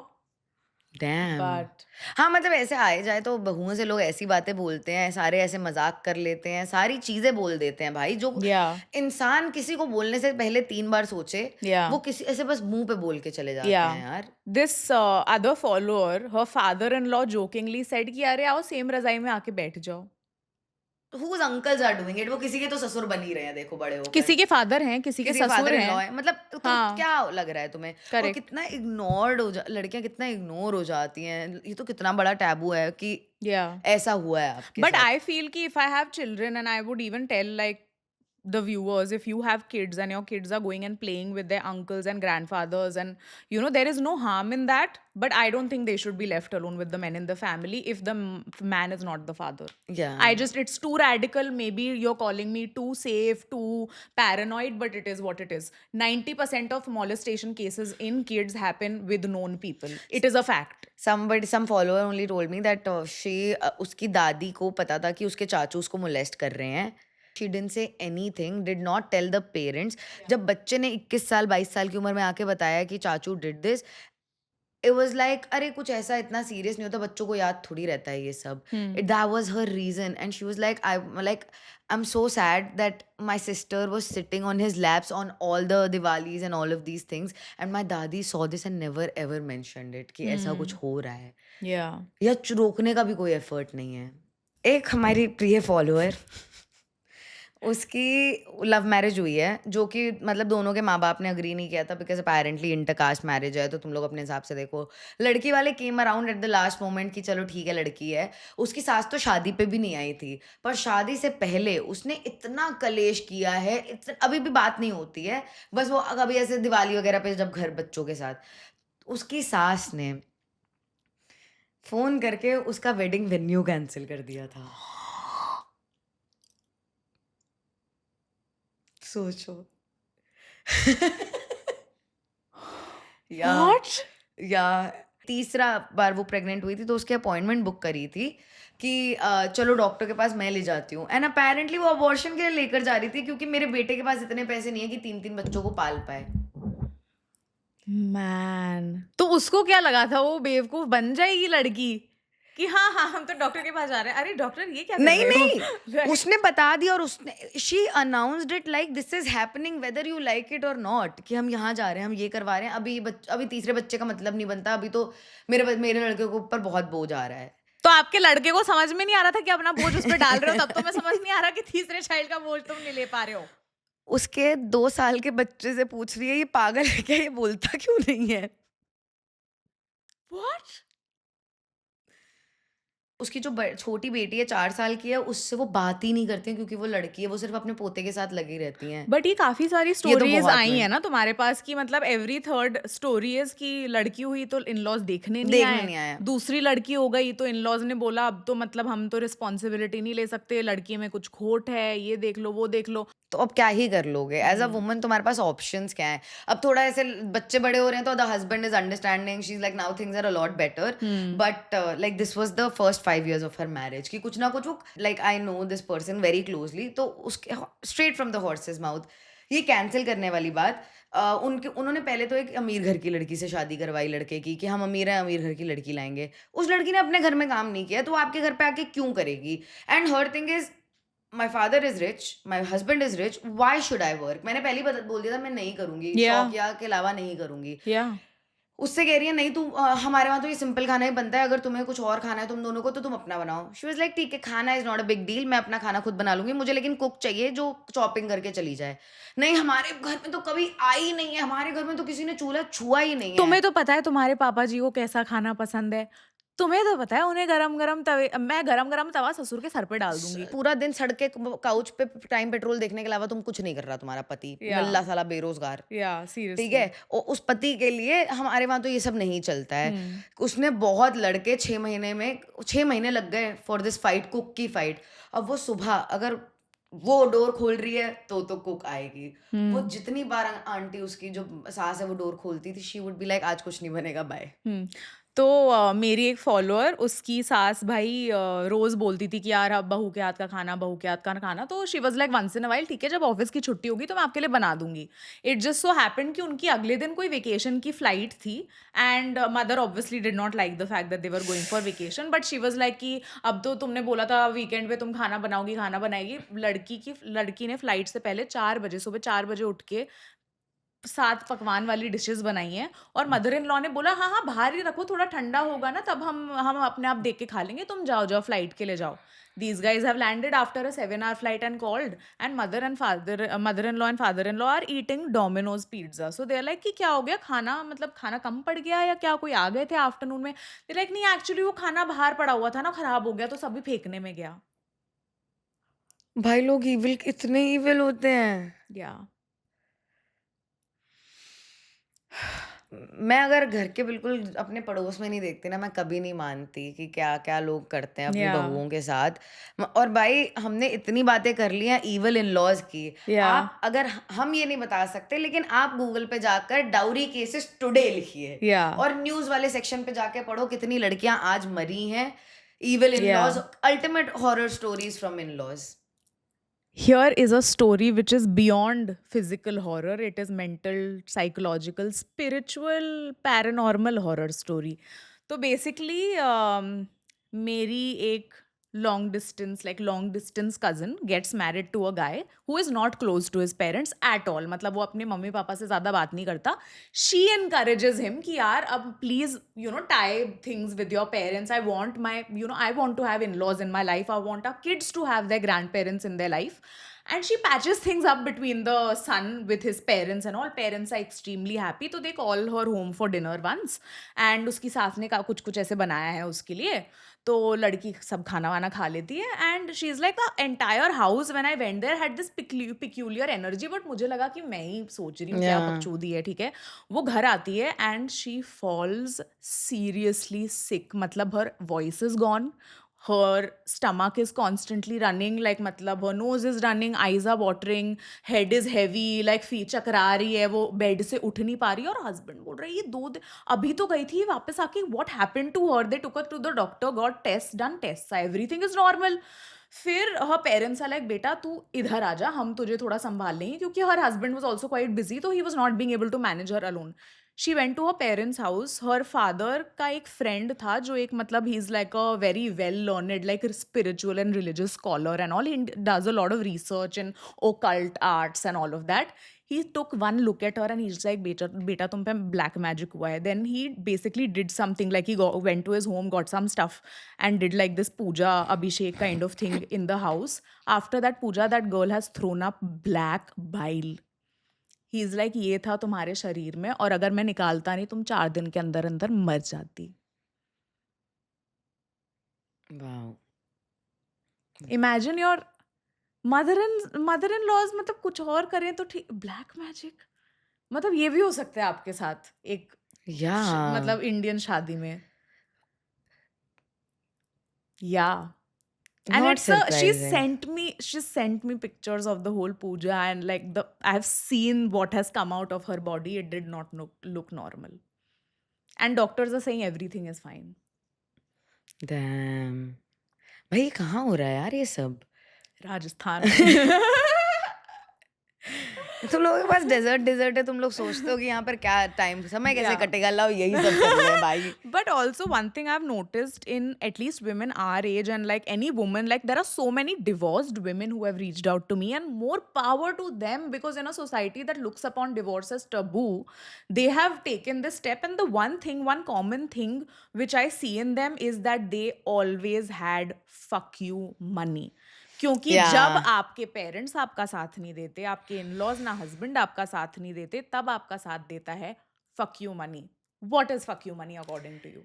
damn! But हाँ, मतलब ऐसे आए जाए तो बहुओं से लोग ऐसी बातें बोलते हैं, सारे ऐसे मज़ाक कर लेते हैं, सारी चीज़ें बोल देते हैं भाई, जो या इंसान किसी को बोलने से पहले 3 बार सोचे, या वो किसी ऐसे बस मुँह पे बोल के चले जाते या हैं यार। This other follower her father in law jokingly said कि अरे आओ सेम रजाई में आके बैठ जाओ, whose uncles are doing it, वो किसी के तो ससुर बन ही रहे हैं देखो बड़े होकर। किसी के फादर हैं, किसी के किसी के ससुर फादर इन लॉ हैं, है, मतलब तो हाँ, क्या लग रहा है तुम्हें? और करेक्ट, कितना इग्नोर्ड हो जा लड़कियाँ कितना इग्नोर हो जाती हैं, ये तो कितना बड़ा टैबू है कि या ऐसा हुआ है आपके but साथ। I feel ki if I have children and I would even tell like the viewers, if you have kids and your kids are going and playing with their uncles and grandfathers, and you know there is no harm in that, but I don't think they should be left alone with the men in the family if the man is not the father. या I just, it's too radical, maybe you're calling me too safe, too paranoid, but it is what it is. 90% of molestation cases in kids happen with known people, it is a fact. some follower only told me that उसकी दादी को पता था कि उसके चाचू उसको molest कर रहे हैं। She didn't say anything, did not tell the parents. जब बच्चे ने 21 साल 22 साल की उम्र में आके बताया कि चाचू did this, it was like अरे कुछ ऐसा इतना सीरियस नहीं होता, बच्चों को याद थोड़ी रहता है ये सब। Hmm. It that was her reason and she was I am so sad that my sister was sitting on his laps on all the Diwalis and all of these things and my dadi saw this and never ever mentioned it कि ऐसा कुछ Hmm. हो रहा है, Yeah. या रोकने का भी कोई एफर्ट नहीं है। एक हमारी प्रिय फॉलोअर, उसकी लव मैरिज हुई है, जो कि मतलब दोनों के माँ-बाप ने एग्री नहीं किया था बिकॉज़ अपैरेंटली इंटरकास्ट मैरिज है, तो तुम लोग अपने हिसाब से देखो। लड़की वाले came around at the last moment कि चलो ठीक है लड़की है। उसकी सास तो शादी पे भी नहीं आई थी, पर शादी से पहले उसने इतना कलेश किया है, अभी भी बात नहीं होती है। बस वो कभी ऐसे दिवाली वगैरह पे जब घर बच्चों के साथ, उसकी सास ने फ़ोन करके उसका वेडिंग वेन्यू कैंसल कर दिया था। सोचो। या What? या तीसरा बार वो प्रेग्नेंट हुई थी तो उसकी अपॉइंटमेंट बुक करी थी कि चलो डॉक्टर के पास मैं ले जाती हूँ, एंड अपेरेंटली वो अबॉर्शन के लिए लेकर जा रही थी क्योंकि मेरे बेटे के पास इतने पैसे नहीं है कि 3-3 बच्चों को पाल पाए। मैन, तो उसको क्या लगा था वो बेवकूफ बन जाएगी लड़की कि हाँ हाँ हम तो डॉक्टर के पास जा रहे हैं, अरे डॉक्टर ये क्या कर नहीं, रहे हो नहीं, Right. उसने बता दिया और उसने she announced it like this is happening whether you like it और नॉट, कि हम यहाँ जा रहे हैं, हम ये करवा रहे हैं। अभी तीसरे बच्चे का मतलब नहीं बनता, अभी तो मेरे लड़के के ऊपर बहुत बोझ आ रहा है। तो आपके लड़के को समझ में नहीं आ रहा था कि अपना बोझ उस पर डाल रहे हो, तब तो मैं समझ नहीं आ रहा कि तीसरे चाइल्ड का बोझ तुम नहीं ले पा रहे हो। उसके 2 साल के बच्चे से पूछ रही है ये पागल है क्या? ये बोलता क्यों नहीं है? What? उसकी जो छोटी बेटी है 4 साल की है, उससे वो बात ही नहीं करती हैं क्योंकि वो लड़की है, वो सिर्फ़ अपने पोते के साथ लगी रहती हैं। बट ये काफी सारी ये तो स्टोरीज बहुत आई में है ना तुम्हारे पास कि मतलब एवरी थर्ड स्टोरी इज कि लड़की हुई तो इन लॉज देखने नहीं देखने आए, नहीं आया। दूसरी लड़की हो गई तो इन लॉज ने बोला अब तो मतलब हम तो रिस्पॉन्सिबिलिटी नहीं ले सकते, लड़की में कुछ खोट है, ये देख लो वो देख लो। तो अब क्या ही कर लोगे? एज़ अ वुमन तुम्हारे पास ऑप्शंस क्या हैं? अब थोड़ा ऐसे बच्चे बड़े हो रहे हैं तो the husband is understanding, she is like now things are a lot better, but like this was the first 5 years of her marriage कि कुछ ना कुछ वो like I know this person very closely, तो उसके straight from the horse's mouth ये cancel करने वाली बात। उन्होंने पहले तो एक अमीर घर की लड़की से शादी करवाई लड़के की कि हम अमीर हैं, अमीर घर की लड़की लाएँगे। उस लड़की ने अपने घर में काम नहीं किया, तो वो आपके घर पे आके क्यों करेगी? And her thing is my father is rich, my husband is rich, why should I work? मैंने पहले ही बोल दिया था मैं नहीं करूँगी, या शौकिया के अलावा नहीं करूँगी। या उससे कह रही है नहीं हमारे वहाँ तो ये सिंपल खाना ही बनता है, अगर तुम्हें कुछ और खाना है तुम दोनों को तो तुम अपना बनाओ। शी वाज़ लाइक ठीक है खाना is not a big deal, मैं अपना खाना खुद बना लूँगी, मुझे लेकिन कुक चाहिए जो चॉपिंग करके चली जाए। नहीं हमारे घर में तो कभी आई ही नहीं है, हमारे घर में तो किसी ने चूल्हा छुआ ही नहीं है। तुम्हें तो पता है तुम्हारे पापा जी को कैसा खाना पसंद है, तुम्हें तो पता है उन्हें गरम-गरम तवे मैं गरम-गरम तवा ससुर के सर पे डाल दूँगी। पूरा दिन सड़ के काउच पे टाइम पेट्रोल देखने के अलावा तुम कुछ नहीं कर रहा तुम्हारा पति, या नल्ला साला बेरोजगार। ठीक सीरियसली। है? उस पति के लिए हमारे वहाँ तो ये सब नहीं चलता है। हुँ, उसने बहुत लड़के 6 महीने में 6 महीने लग गए फॉर दिस फाइट, कुक की फाइट। अब वो सुबह अगर वो डोर खोल रही है तो कुक आएगी। वो हुँ, जितनी बार आंटी उसकी जो सास है वो डोर खोलती थी, शी वुड बी लाइक आज कुछ नहीं बनेगा, बाय। हुँ। तो मेरी एक फ़ॉलोअर उसकी सास भाई रोज़ बोलती थी कि यार अब बहू के हाथ का खाना, बहू के हाथ का खाना, तो she was like once in a while ठीक है जब ऑफ़िस की छुट्टी होगी तो मैं आपके लिए बना दूँगी। इट जस्ट सो हैपेंड कि उनकी अगले दिन कोई वेकेशन की फ्लाइट थी and mother obviously did not like the fact that they were going for vacation but she was like कि अब तो तुमने बोला था वीकेंड पे तुम खाना बनाओगी, खाना बनाएगी। लड़की ने फ्लाइट से पहले 4 बजे सुबह 4 बजे उठ के 7 पकवान वाली डिशेज़ बनाई हैं और मदर इन लॉ ने बोला, "हाँ, हाँ, बाहर ही रखो, थोड़ा ठंडा होगा ना तब हम अपने आप देख के खा लेंगे, तुम जाओ फ्लाइट के लिए जाओ।" These guys have landed after a 7-hour flight and called and mother-in-law and father-in-law are eating Domino's pizza. So they're like कि क्या हो गया? खाना मतलब खाना कम पड़ गया या क्या कोई आ गए थे आफ्टरनून में? They're like नहीं एक्चुअली वो खाना बाहर पड़ा हुआ था ना, खराब हो गया तो सभी फेंकने में गया। भाई लोग इविल इतने इविल होते हैं। Yeah. मैं अगर घर के बिल्कुल अपने पड़ोस में नहीं देखती ना, मैं कभी नहीं मानती कि क्या-क्या लोग करते हैं अपनी Yeah. बहुओं के साथ। और भाई हमने इतनी बातें कर ली हैं इविल इन-लॉज़ की। Yeah. आप अगर हम ये नहीं बता सकते लेकिन आप गूगल पे जाकर डाउरी केसेस टुडे लिखिए Yeah. और न्यूज़ वाले सेक्शन पे जाके पढ़ो कितनी लड़कियाँ आज मरी हैं। Evil in laws, Yeah. Ultimate horror stories from in laws. Here is a story which is beyond physical horror. It is mental, psychological, spiritual, paranormal horror story. तो बेसिकली मेरी एक long distance cousin gets married to a guy who is not close to his parents at all मतलब वो अपने mummy papa से ज़्यादा बात नहीं करता शी एनकरेजेस हिम कि यार अब please you know tie things with your parents I want my you know I want to have in laws in my life I want our kids to have their grandparents in their life and she patches things up between the son with his parents and all parents are extremely happy तो they call her home for dinner once and उसकी सास ने कुछ कुछ ऐसे बनाया है उसके लिए तो लड़की सब खाना वाना खा लेती है and she is like the entire house when I went there had this peculiar energy but मुझे लगा कि मैं ही सोच रही हूँ क्या या बकचोदी है ठीक है वो घर आती है एंड शी फॉल्स सीरियसली सिक मतलब her voice is gone her stomach is constantly running like मतलब her nose is running eyes are watering head is heavy like feet चकरा रही है वो बेड से उठ नहीं पा रही है और हस्बैंड बोल रहा है ये अभी तो गई थी वापस आके what happened to her they took her to the doctor got tests done tests everything is normal फिर her parents are like बेटा तू इधर आ जा हम तुझे थोड़ा संभाल लेंगे क्योंकि her husband was also quite busy तो he was not being able to manage her alone she went to her parents house her father का एक फ्रेंड था जो एक मतलब he is like a very well learned like spiritual and religious scholar and all he does a lot of research in occult arts and all of that he took one look at her and he's like beta tum pe black magic hua hai then he basically did something like went to his home got some stuff and did like this puja abhishek kind of thing in the house after that puja that girl has thrown up black bile he is like ये था तुम्हारे शरीर में और अगर मैं निकालता नहीं तुम 4 दिन के अंदर-अंदर मर जाती। Wow! Imagine your mother in laws मतलब कुछ और करें तो ठीक ब्लैक मैजिक मतलब ये भी हो सकता है आपके साथ एक या मतलब इंडियन शादी में। या and not it's a surprising. she sent me pictures of the whole puja and like the I've seen what has come out of her body it did not look normal and doctors are saying everything is fine. Dam! भाई ये कहाँ हो रहा है यार ये सब? राजस्थान में तुम लोगों के पास डेज़र्ट है, तुम लोग सोचते हो कि यहाँ पर क्या टाइम समय कैसे Yeah. कटेगा? लाओ यही सब कर लें भाई। But also one thing I've noticed in at least women our age and like any woman, like there are so many divorced women who have reached out to me and more power to them because in a society that looks upon divorce as taboo, they have taken this step. And the one common thing which I see in them is that they always had fuck you money. क्योंकि जब या आपके parents आपका साथ नहीं देते, आपके in-laws ना हस्बैंड आपका साथ नहीं देते, तब आपका साथ देता है fuck you money. What is fuck you money according to you?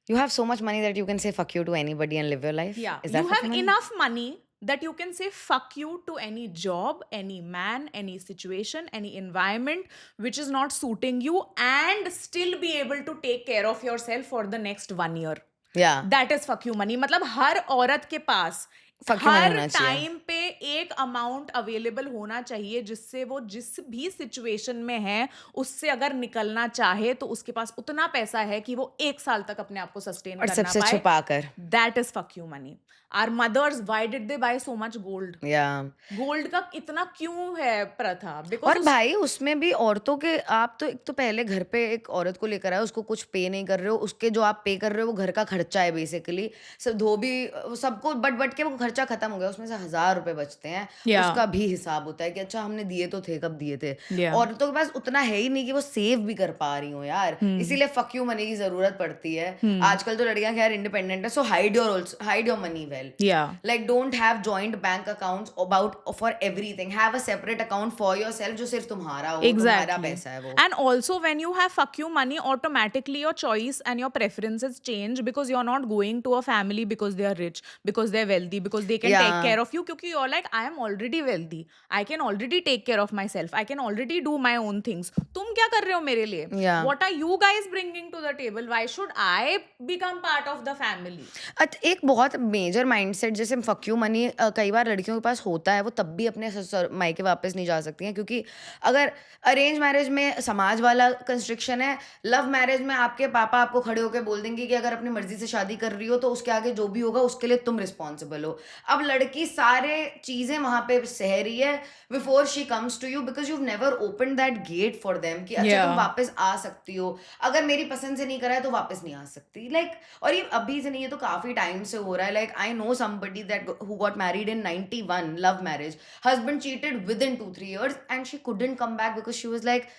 You have so much money that you can say fuck you to anybody and live your life? Yeah, Is that you fuck have you money? enough money that you can say fuck you to any job, any man, any situation, any environment which is not suiting you, and still be able to take care of yourself for the next 1 year. Yeah. That is fuck you money. मतलब हर औरत के पास Fuck you money हर होना चाहिए. Time पे एक amount available होना चाहिए जिससे वो जिस भी सिचुएशन में है उससे अगर निकलना चाहे तो उसके पास उतना पैसा है कि वो 1 साल तक अपने आप को सस्टेन और करना सबसे पाए. छुपा कर. That is fuck you money. Our mothers, why did they buy so much gold? Yeah. Gold का इतना क्यों है प्रथा? और बिकॉज भाई उसमें भी औरतों के, आप तो एक तो पहले घर पे एक औरत को लेकर आए, उसको कुछ पे नहीं कर रहे हो, उसके जो आप पे कर रहे हो वो घर का खर्चा है बेसिकली. सब धोबी सबको बट के वो खर्चा खत्म हो गया, उसमें से 1,000 रुपए बचते हैं. Yeah. उसका भी हिसाब होता है कि अच्छा हमने दिए तो थे, कब दिए थे. Yeah. औरतों के पास उतना है ही नहीं कि वो सेव भी कर पा रही हो यार. इसीलिए फक यू मनी की जरूरत पड़ती है. आजकल तो लड़कियां खैर इंडिपेंडेंट है, सो हाइड योर मनी वेल. या Like don't have joint bank accounts about for everything. Have a separate account for yourself जो सिर्फ तुम्हारा हो, तुम्हारा Exactly. पैसा है वो. And also, when you have fuck you money, automatically your choice and your preferences change because you're not going to a family because they are rich, because they're wealthy, because they can take Yeah. care of you. Because you're like, I am already wealthy. I can already take care of myself. I can already do my own things. तुम क्या कर रहे हो मेरे लिए? Yeah. What are you guys bringing to the table? Why should I become part of the family? एक बहुत major mindset जैसे फक यू मनी कई बार लड़कियों के पास होता है, वो तब भी अपने मायके वापस नहीं जा सकती हैं, क्योंकि अगर अरेंज मैरिज में समाज वाला कंस्ट्रिक्शन है, लव मैरिज में आपके पापा आपको खड़े होकर बोल देंगे कि अगर अपनी मर्जी से शादी कर रही हो तो उसके आगे जो भी होगा उसके लिए तुम रिस्पॉन्सिबल हो. अब लड़की सारे चीजें वहां पे सह रही है before she comes to you, because you never open that gate for them कि अच्छा Yeah. तुम वापस आ सकती हो, अगर मेरी पसंद से नहीं करा है तो वापस नहीं आ सकती. लाइक और ये अभी से नहीं, ये तो काफी टाइम से हो रहा है. Like I know somebody that who got married in 91, love marriage. Husband cheated with in 2-3 years and she couldn't come back because she was like,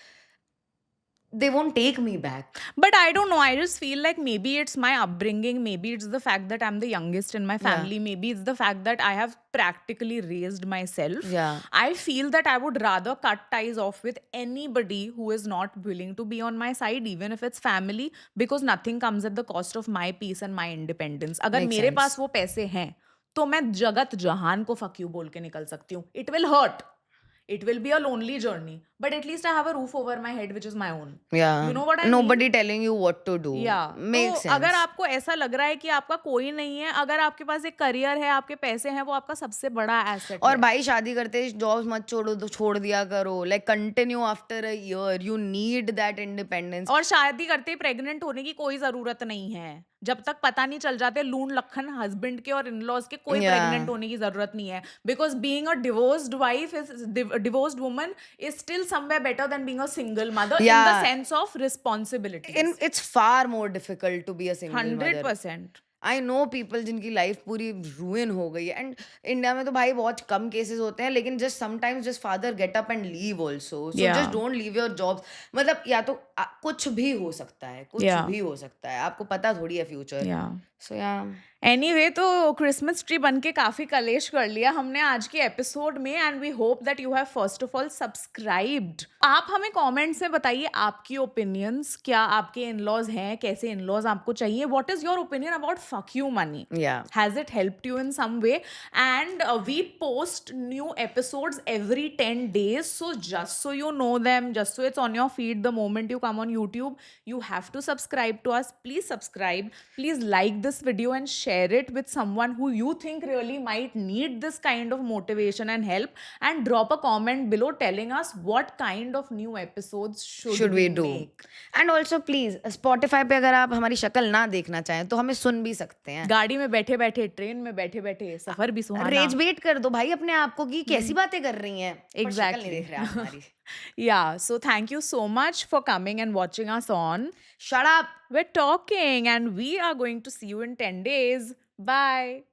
they won't take me back. But I don't know. I just feel like maybe it's my upbringing. Maybe it's the fact that I'm the youngest in my Yeah. family. Maybe it's the fact that I have practically raised myself. Yeah. I feel that I would rather cut ties off with anybody who is not willing to be on my side, even if it's family, because nothing comes at the cost of my peace and my independence. अगर Makes मेरे sense. पास वो पैसे हैं तो मैं जगत जहान को fuck you बोल के निकल सकती हूँ. It will hurt. It will be a lonely journey, but at least I have a roof over my head, which is my own. Yeah. You know what I mean? Nobody telling you what to do. Yeah. Makes तो sense. अगर आपको ऐसा लग रहा है कि आपका कोई नहीं है, अगर आपके पास एक करियर है, आपके पैसे हैं, वो आपका सबसे बड़ा एसेट और है. भाई शादी करते जॉब मत छोड़ दिया करो. Like continue after a year, you need that independence. और शादी करते ही प्रेग्नेंट होने की कोई जरूरत नहीं है. जब तक पता नहीं चल जाते लून लखन हस्बैंड के और इन-लॉज के, कोई Yeah. प्रेग्नेंट होने की जरूरत नहीं है. Because being a divorced wife is divorced woman is still somewhere better than being a single mother in the Yeah. Sense of responsibility. It's far more difficult to be a single mother. 100%. I know people जिनकी life पूरी ruin हो गई है. And India में तो भाई बहुत कम cases होते हैं, लेकिन just sometimes just father get up and leave also. So Yeah. Just don't leave your jobs. मतलब या तो कुछ भी हो सकता है, कुछ Yeah. भी हो सकता है, आपको पता थोड़ी है फ्यूचर. Yeah. सो या एनीवे तो क्रिसमस ट्री बन के काफी कलेश कर लिया हमने आज के एपिसोड में. And we hope that you have first of all subscribed. आप हमें कमेंट्स में बताइए आपकी ओपिनियंस. क्या आपके इन-लॉज हैं? कैसे इन-लॉज आपको चाहिए? What is your opinion about fuck you money? या Has it helped you in some way? And we post new episodes every 10 days. So just so you know them, just so it's on your feed the moment you come on YouTube, you have to subscribe to us. Please subscribe. Please like this video and share it with someone who you think really might need this kind of motivation and help. And drop a comment below telling us what kind of new episodes should we we do? make. And also please Spotify पे अगर आप हमारी शक्ल ना देखना चाहें तो हमें सुन भी सकते हैं. गाड़ी में बैठे बैठे, ट्रेन में बैठे बैठे, सफर भी सुहाना. रेज बेट कर दो भाई अपने आप को कि कैसी बातें कर रही हैं. पर शक्ल Exactly. नहीं देख रहे आप हमारी. Yeah, so thank you so much for coming and watching us on Shut up. We're Talking, and we are going to see you in 10 days. Bye.